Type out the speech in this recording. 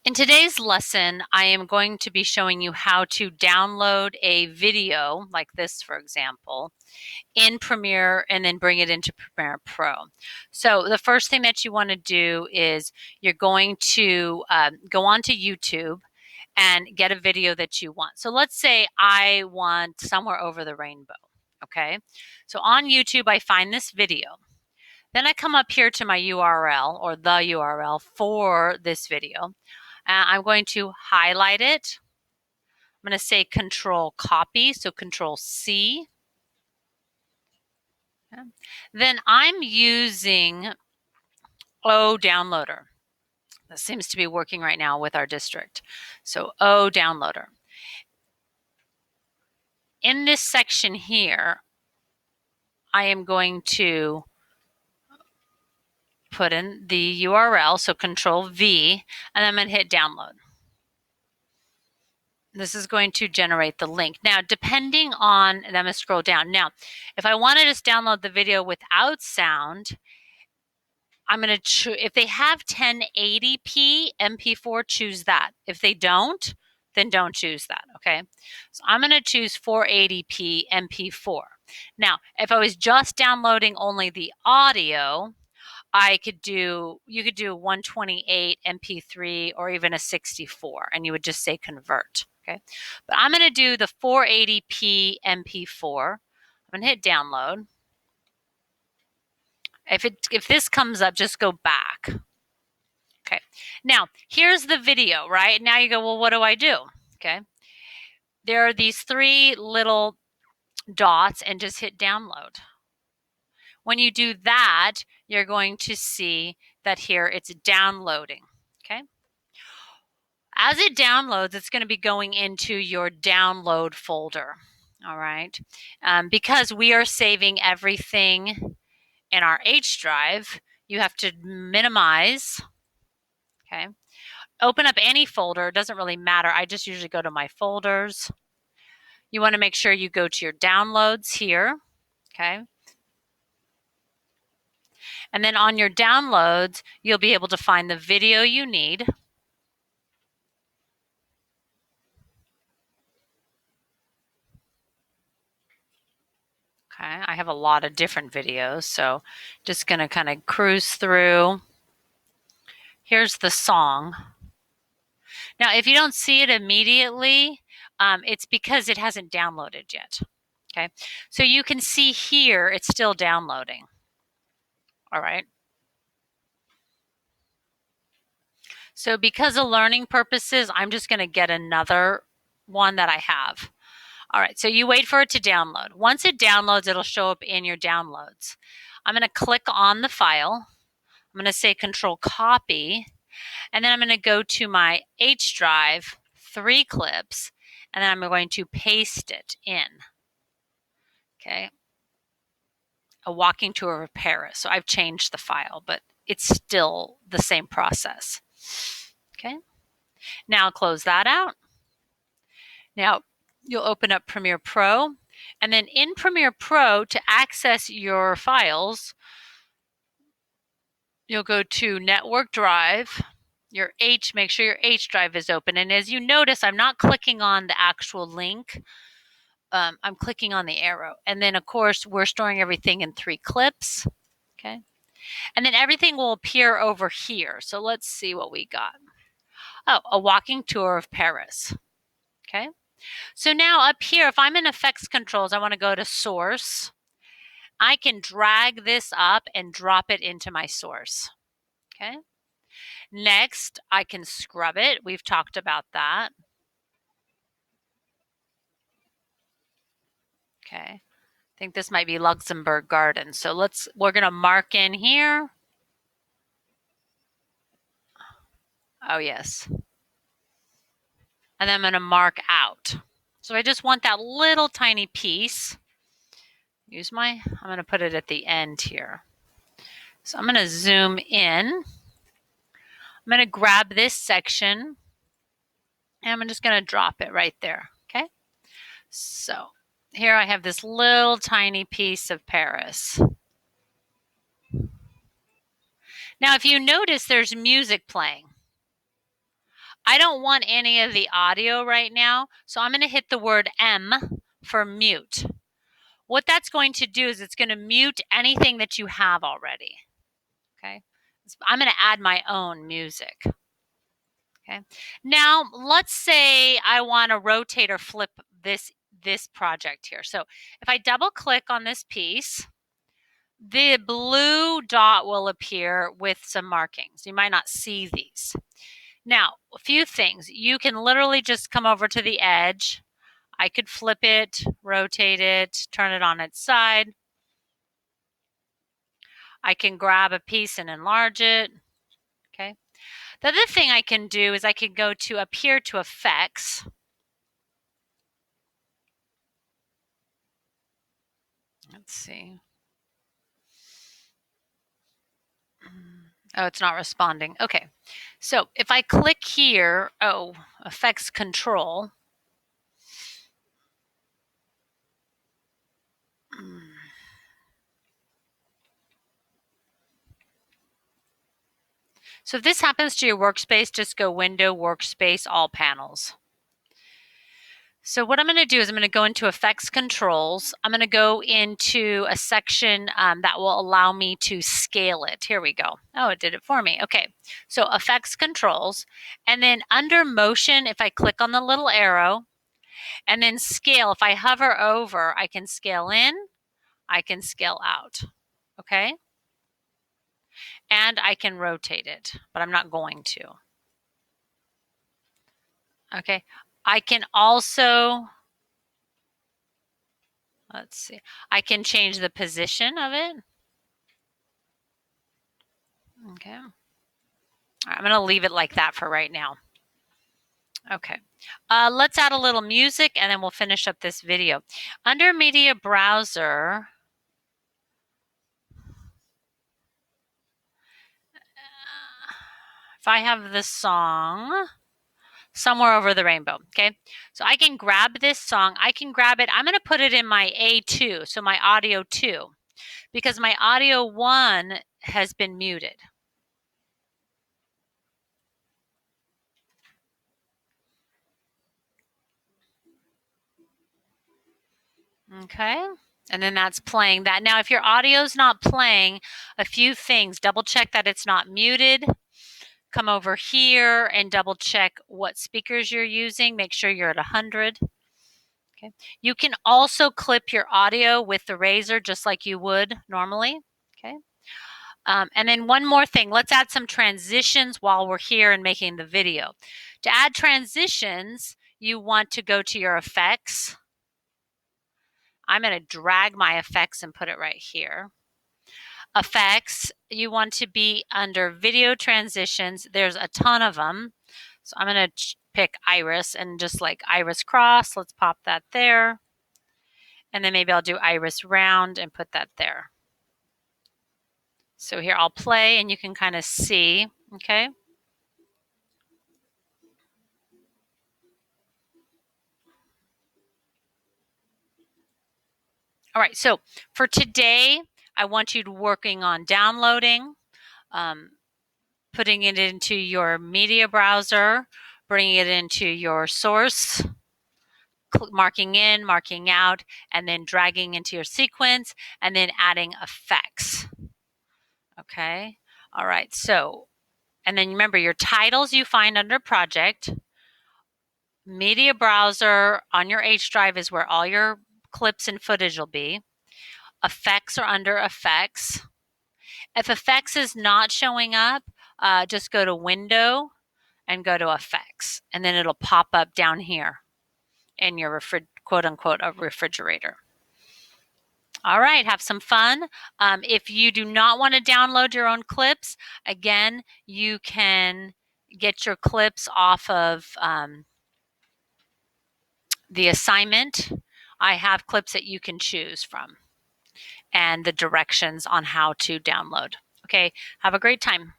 In today's lesson, I am going to be showing you how to download a video like this, for example, in Premiere and then bring it into Premiere Pro. So the first thing that you want to do is you're going to go onto YouTube and get a video that you want. So let's say I want Somewhere Over the Rainbow. Okay. So on YouTube, I find this video. Then I come up here to my URL or the URL for this video. I'm going to highlight it. I'm going to say Control Copy, so Control C. Okay. Then I'm using O Downloader. That seems to be working right now with our district. So O Downloader. In this section here, I am going to put in the URL, so Control V, and I'm going to hit download. This is going to generate the link. Now, depending on, and I'm going to scroll down. Now, if I want to just download the video without sound, I'm going to, if they have 1080p MP4, choose that. If they don't, then don't choose that, okay? So I'm going to choose 480p MP4. Now, if I was just downloading only the audio, you could do 128 MP3 or even a 64, and you would just say convert, okay? But I'm going to do the 480p MP4. I'm going to hit download. If this comes up, just go back. Okay. Now, here's the video, right? Now you go, well, what do I do? Okay. There are these three little dots and just hit download. When you do that, you're going to see that here it's downloading. Okay. As it downloads, it's going to be going into your download folder. All right. Because we are saving everything in our H drive, you have to minimize. Okay. Open up any folder. It doesn't really matter. I just usually go to my folders. You want to make sure you go to your downloads here. Okay. And then on your downloads, you'll be able to find the video you need. Okay, I have a lot of different videos, so just going to kind of cruise through. Here's the song. Now, if you don't see it immediately, it's because it hasn't downloaded yet. Okay, so you can see here it's still downloading. All right. So because of learning purposes, I'm just going to get another one that I have. All right, so you wait for it to download. Once it downloads, it'll show up in your downloads. I'm going to click on the file. I'm going to say Control Copy, and then I'm going to go to my H drive, 3 clips, and then I'm going to paste it in. Okay. A walking tour of Paris. So I've changed the file, but it's still the same process. Okay. Now close that out. Now you'll open up Premiere Pro, and then in Premiere Pro, to access your files, you'll go to Network Drive, make sure your H drive is open. And as you notice, I'm not clicking on the actual link. I'm clicking on the arrow. And then, of course, we're storing everything in 3 clips. Okay. And then everything will appear over here. So let's see what we got. Oh, a walking tour of Paris. Okay. So now up here, if I'm in Effects Controls, I want to go to Source. I can drag this up and drop it into my source. Okay. Next, I can scrub it. We've talked about that. Okay. I think this might be Luxembourg Gardens. So we're going to mark in here. Oh, yes. And then I'm going to mark out. So I just want that little tiny piece. I'm going to put it at the end here. So I'm going to zoom in. I'm going to grab this section and I'm just going to drop it right there. Okay. So here I have this little tiny piece of Paris. Now, if you notice, there's music playing. I don't want any of the audio right now, so I'm going to hit the word M for mute. What that's going to do is it's going to mute anything that you have already. Okay. I'm going to add my own music. Okay. Now, let's say I want to rotate or flip this project here. So if I double click on this piece, the blue dot will appear with some markings. You might not see these. Now, a few things. You can literally just come over to the edge. I could flip it, rotate it, turn it on its side. I can grab a piece and enlarge it. Okay. The other thing I can do is I can go to up here to effects. Let's see. Oh, it's not responding. Okay. So if I click here, effects control. So if this happens to your workspace, just go Window, Workspace, All Panels. So what I'm going to do is I'm going to go into Effects Controls. I'm going to go into a section that will allow me to scale it. Here we go. Oh, it did it for me. Okay. So Effects Controls. And then under Motion, if I click on the little arrow, and then Scale, if I hover over, I can scale in, I can scale out. Okay. And I can rotate it, but I'm not going to. Okay. I can also, let's see, I can change the position of it. Okay. All right, I'm going to leave it like that for right now. Okay. Let's add a little music and then we'll finish up this video. Under Media Browser, if I have the song, Somewhere Over the Rainbow, okay? So I can grab this song. I can grab it. I'm going to put it in my A2, so my audio 2, because my audio 1 has been muted. Okay. And then that's playing that. Now, if your audio is not playing, a few things. Double check that it's not muted. Come over here and double check what speakers you're using. Make sure you're at 100. Okay. You can also clip your audio with the razor just like you would normally. Okay. And then one more thing. Let's add some transitions while we're here and making the video. To add transitions, you want to go to your effects. I'm going to drag my effects and put it right here. Effects, you want to be under video transitions. There's a ton of them. So I'm going to pick iris and just like iris cross, let's pop that there. And then maybe I'll do iris round and put that there. So here I'll play and you can kind of see, okay? All right, so for today, I want you to working on downloading, putting it into your media browser, bringing it into your source, marking in, marking out, and then dragging into your sequence, and then adding effects. Okay, all right, so, and then remember your titles you find under project, media browser on your H drive is where all your clips and footage will be. Effects are under effects. If effects is not showing up, just go to Window and go to Effects, and then it'll pop up down here in your quote unquote a refrigerator. All right, have some fun. If you do not want to download your own clips, again, you can get your clips off of the assignment. I have clips that you can choose from and the directions on how to download. Okay, have a great time.